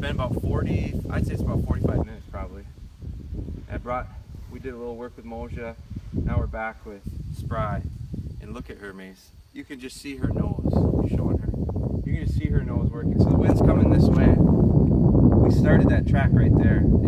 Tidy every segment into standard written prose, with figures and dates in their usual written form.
been about 40, I'd say it's about 45 minutes probably. We did a little work with Moja. Now we're back with Spry. And look at her, Mace. You can just see her nose. I'm showing her. You can just see her nose working. So the wind's coming this way. We started that track right there, and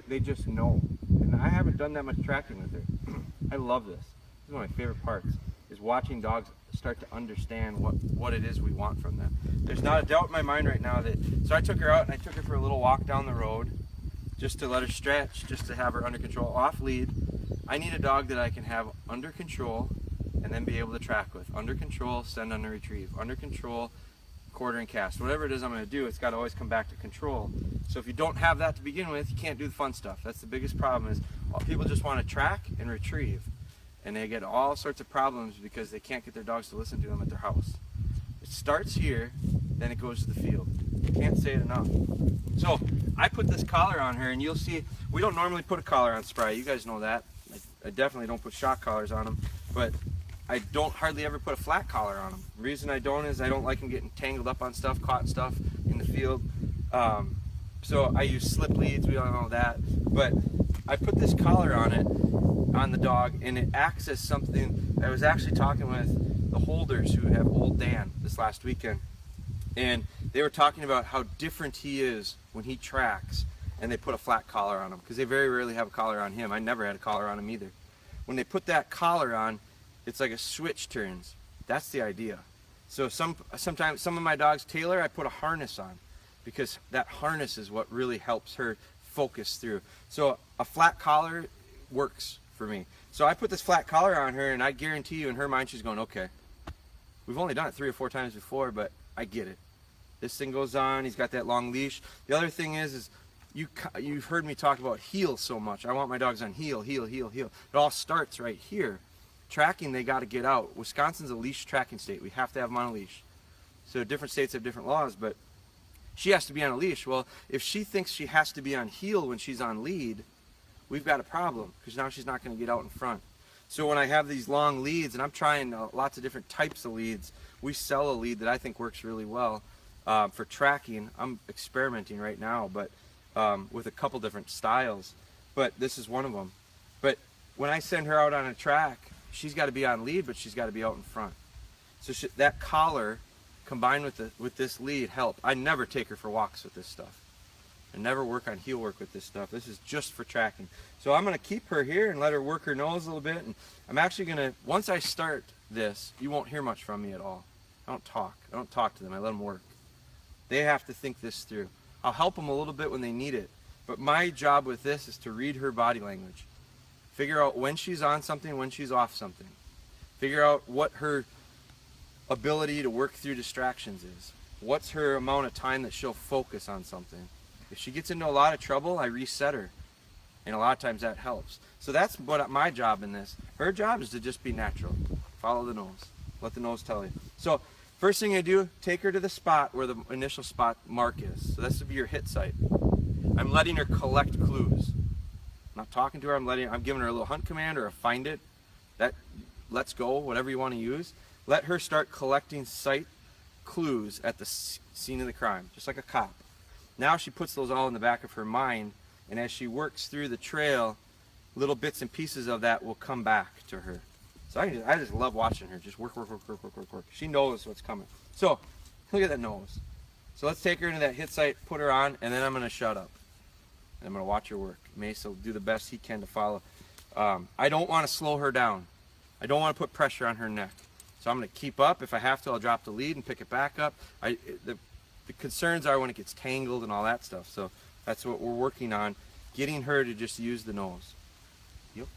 they just know. And I haven't done that much tracking with her. I love this. This is one of my favorite parts, is watching dogs start to understand what it is we want from them. There's not a doubt in my mind right now so I took her out and I took her for a little walk down the road just to let her stretch, just to have her under control, off lead. I need a dog that I can have under control and then be able to track with. Under control, send on a retrieve. Under control, quarter and cast. Whatever it is I'm going to do, it's got to always come back to control. So if you don't have that to begin with, you can't do the fun stuff. That's the biggest problem, is people just want to track and retrieve. And they get all sorts of problems because they can't get their dogs to listen to them at their house. It starts here, then it goes to the field. Can't say it enough. So I put this collar on her, and you'll see, we don't normally put a collar on Spry. You guys know that. I definitely don't put shock collars on them, but I don't hardly ever put a flat collar on them. The reason I don't is I don't like them getting tangled up on stuff, caught in stuff in the field. So I use slip leads, we don't know that. But I put this collar on it, on the dog, and it acts as something. I was actually talking with the holders who have Old Dan this last weekend, and they were talking about how different he is when he tracks and they put a flat collar on him, because they very rarely have a collar on him. I never had a collar on him either. When they put that collar on, it's like a switch turns. That's the idea. So sometimes some of my dogs, Taylor, I put a harness on, because that harness is what really helps her focus through. So a flat collar works for me. So I put this flat collar on her, and I guarantee you in her mind she's going, okay, we've only done it 3 or 4 times before, but I get it. This thing goes on, he's got that long leash. The other thing is you've heard me talk about heel so much. I want my dogs on heel, heel, heel, heel. It all starts right here. Tracking, they got to get out. Wisconsin's a leash tracking state. We have to have them on a leash. So different states have different laws, but she has to be on a leash. Well, if she thinks she has to be on heel when she's on lead, we've got a problem, because now she's not going to get out in front. So when I have these long leads, and I'm trying lots of different types of leads, we sell a lead that I think works really well for tracking. I'm experimenting right now, but with a couple different styles, but this is one of them. But when I send her out on a track, she's got to be on lead, but she's got to be out in front. So that collar combined with this lead help. I never take her for walks with this stuff. I never work on heel work with this stuff. This is just for tracking. So I'm going to keep her here and let her work her nose a little bit. And I'm actually going to, once I start this, you won't hear much from me at all. I don't talk to them. I let them work. They have to think this through. I'll help them a little bit when they need it. But my job with this is to read her body language. Figure out when she's on something, when she's off something. Figure out what her ability to work through distractions is. What's her amount of time that she'll focus on something. If she gets into a lot of trouble, I reset her. And a lot of times that helps. So that's what my job in this. Her job is to just be natural. Follow the nose. Let the nose tell you. So first thing I do, take her to the spot where the initial spot mark is. So this would be your hit site. I'm letting her collect clues. I'm not talking to her, I'm giving her a little hunt command or a find it. That let's go, whatever you want to use. Let her start collecting sight clues at the scene of the crime, just like a cop. Now she puts those all in the back of her mind, and as she works through the trail, little bits and pieces of that will come back to her. So I just love watching her just work. She knows what's coming. So look at that nose. So let's take her into that hit site, put her on, and then I'm going to shut up. And I'm going to watch her work. Mace will do the best he can to follow. I don't want to slow her down. I don't want to put pressure on her neck. So I'm going to keep up. If I have to, I'll drop the lead and pick it back up. The concerns are when it gets tangled and all that stuff. So that's what we're working on, getting her to just use the nose. Yep.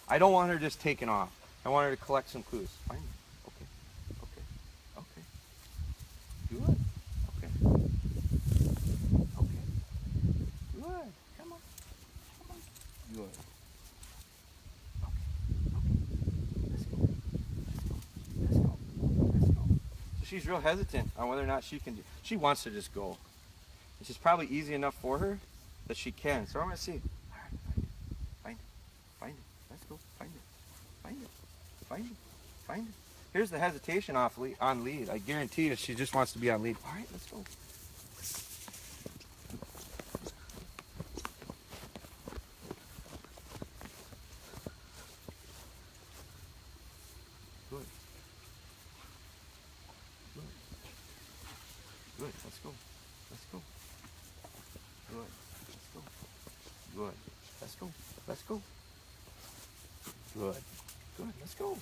I don't want her just taking off. I want her to collect some clues. Fine. Okay. Good. Okay. Good. Come on. Good. Let's go. So she's real hesitant on whether or not she wants to just go. Which is probably easy enough for her that she can. So I'm going to see. All right, find it. Let's go. Find it. Here's the hesitation off lead, on lead. I guarantee you she just wants to be on lead. All right, let's go. Good. Good. Good. Let's go. Let's go. Good. Let's go. Good. Let's go. Let's go. Good. Good. Let's go.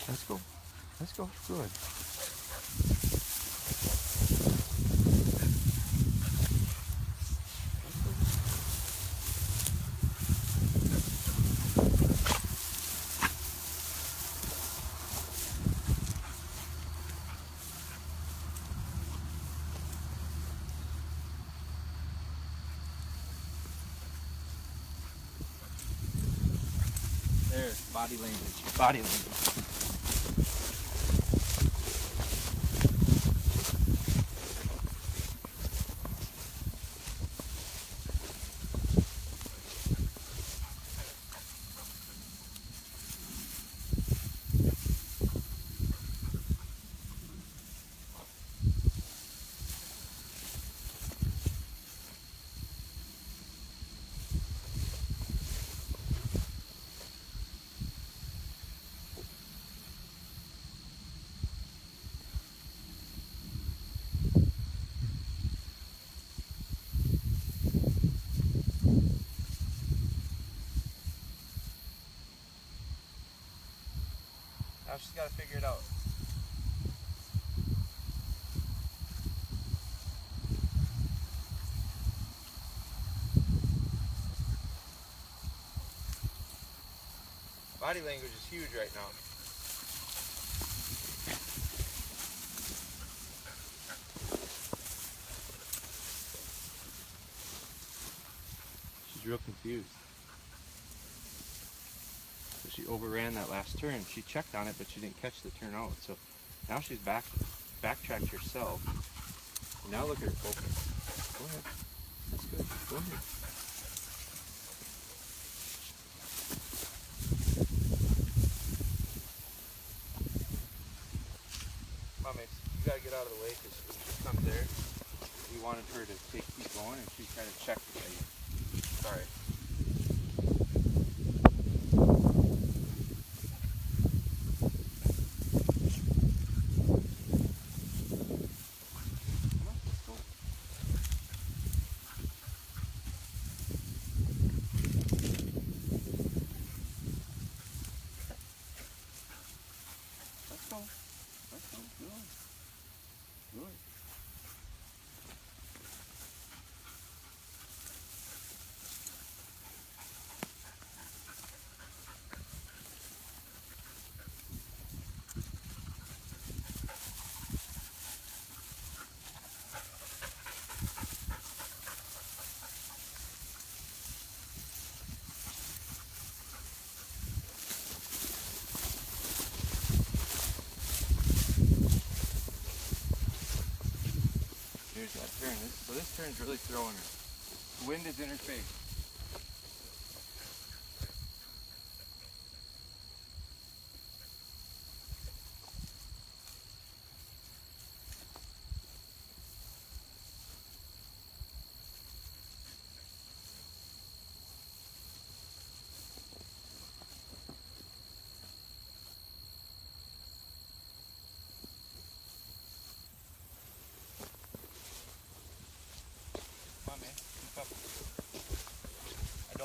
Let's go. Let's go. Good. There's body language. Body language. Now she's got to figure it out. Body language is huge right now. She's real confused. So she overran that last turn. She checked on it, but she didn't catch the turn out. So now she's backtracked herself. Now look at her focus. Go ahead. That's good. Go ahead. Come on, Mace. You gotta get out of the way because when she comes there, we wanted her to keep going, and she kind of checked it. Sorry. Here's that turn. So this turn's really throwing her. The wind is in her face.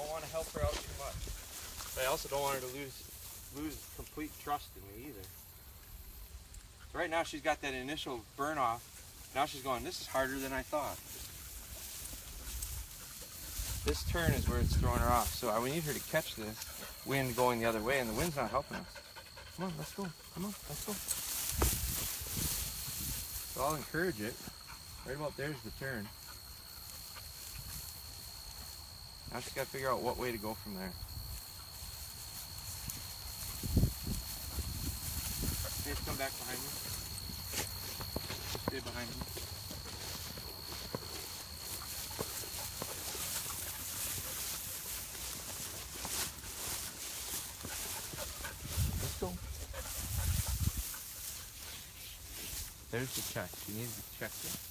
don't want to help her out too much. But I also don't want her to lose complete trust in me either. So right now she's got that initial burn off. Now she's going, this is harder than I thought. This turn is where it's throwing her off. So we need her to catch this wind going the other way, and the wind's not helping us. Come on, let's go. Come on, let's go. So I'll encourage it. Right about there's the turn. Now she's got to figure out what way to go from there. Hey, come back behind me. Stay behind me. Let's go. There's the check. You need to check this.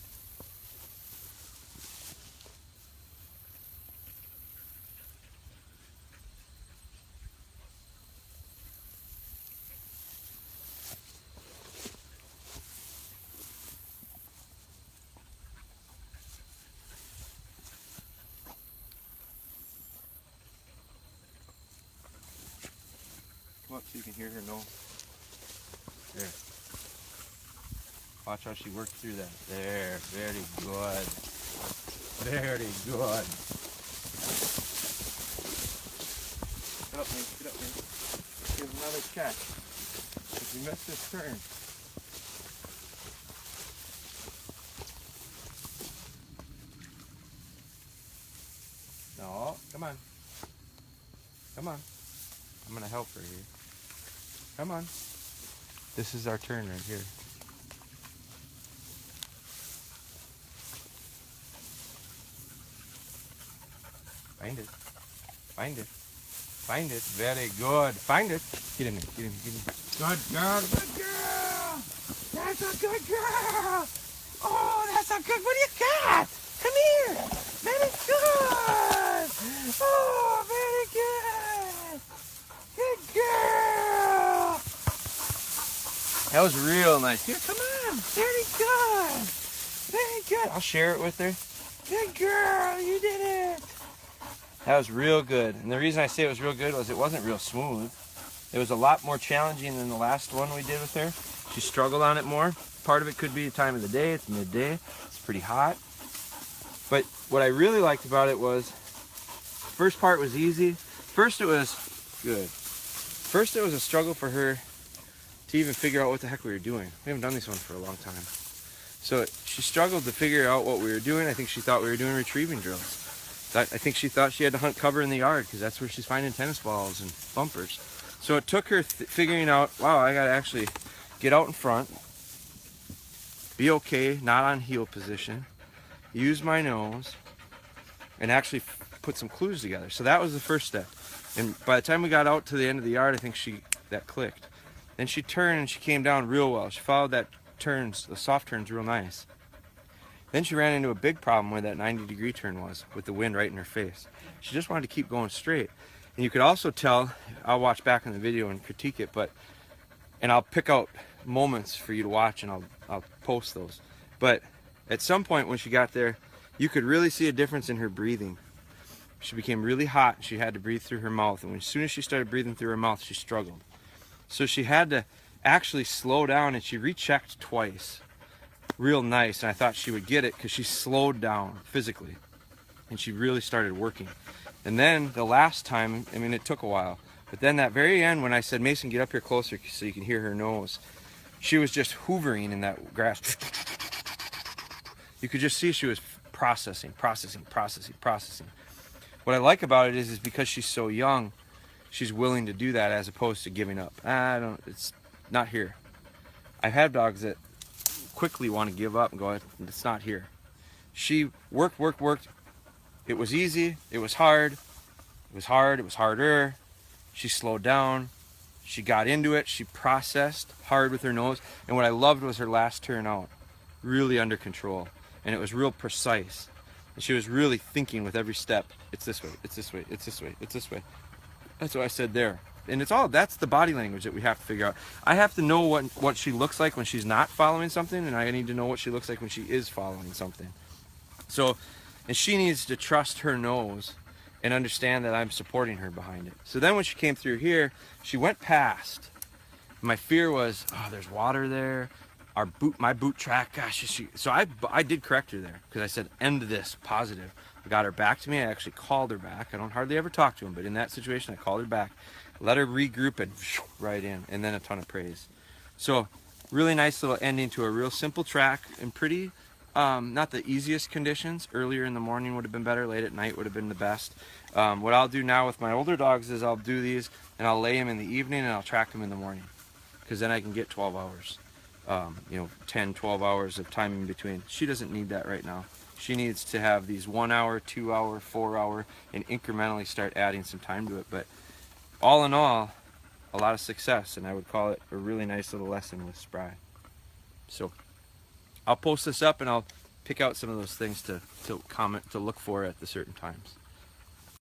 Come up so you can hear her know. There. Watch how she works through that. There. Very good. Very good. Get up, man. Get up, man. Give another check. If you miss this turn. No. Come on. Come on. I'm going to help her here. Come on. This is our turn right here. Find it. Find it. Find it. Very good. Find it. Get in there. Get in there. Get in there. Good girl. Good girl. That's a good girl. Oh, that's a good. What do you got? Come here. Very good. Oh, very good. Good girl. That was real nice. Here, come on. Very good. Very good. I'll share it with her. Good girl. You did it. That was real good. And the reason I say it was real good was it wasn't real smooth. It was a lot more challenging than the last one we did with her. She struggled on it more. Part of it could be the time of the day. It's midday. It's pretty hot. But what I really liked about it was, first part was easy. First it was good. First it was a struggle for her to even figure out what the heck we were doing. We haven't done this one for a long time. So she struggled to figure out what we were doing. I think she thought we were doing retrieving drills. I think she thought she had to hunt cover in the yard because that's where she's finding tennis balls and bumpers. So it took her figuring out, wow, I got to actually get out in front, be okay, not on heel position, use my nose, and actually put some clues together. So that was the first step. And by the time we got out to the end of the yard, I think that clicked. Then she turned and she came down real well. She followed that turns, the soft turns, real nice. Then she ran into a big problem where that 90-degree turn was, with the wind right in her face. She just wanted to keep going straight. And you could also tell, I'll watch back on the video and critique it, and I'll pick out moments for you to watch and I'll post those. But at some point when she got there, you could really see a difference in her breathing. She became really hot. She had to breathe through her mouth. And as soon as she started breathing through her mouth, she struggled. So she had to actually slow down, and she rechecked twice. Real nice, and I thought she would get it because she slowed down physically and she really started working. And then the last time, I mean, it took a while, but then that very end when I said, Mason, get up here closer so you can hear her nose, she was just hoovering in that grass. You could just see she was processing. What I like about it is because she's so young, she's willing to do that as opposed to giving up. It's not here. I've had dogs that quickly want to give up and go, it's not here. She worked. It was easy, it was hard, it was harder. She slowed down, she got into it, she processed hard with her nose, and what I loved was her last turn out, really under control, and it was real precise. And she was really thinking with every step, it's this way, it's this way, it's this way, it's this way. That's what I said there. And that's the body language that we have to figure out. I have to know what she looks like when she's not following something, and I need to know what she looks like when she is following something. So, and she needs to trust her nose and understand that I'm supporting her behind it. So then when she came through here, she went past. My fear was, oh, there's water there. My boot track, gosh. So I did correct her there because I said, end this, positive. I got her back to me. I actually called her back. I don't hardly ever talk to him, but in that situation, I called her back, let her regroup, and right in, and then a ton of praise. So really nice little ending to a real simple track and pretty, not the easiest conditions. Earlier in the morning would have been better. Late at night would have been the best. What I'll do now with my older dogs is I'll do these and I'll lay them in the evening and I'll track them in the morning, because then I can get 12 hours. 10, 12 hours of time in between. She doesn't need that right now. She needs to have these 1 hour, 2 hour, 4 hour, and incrementally start adding some time to it. But all in all, a lot of success, and I would call it a really nice little lesson with Spry. So I'll post this up and I'll pick out some of those things to comment, to look for at the certain times.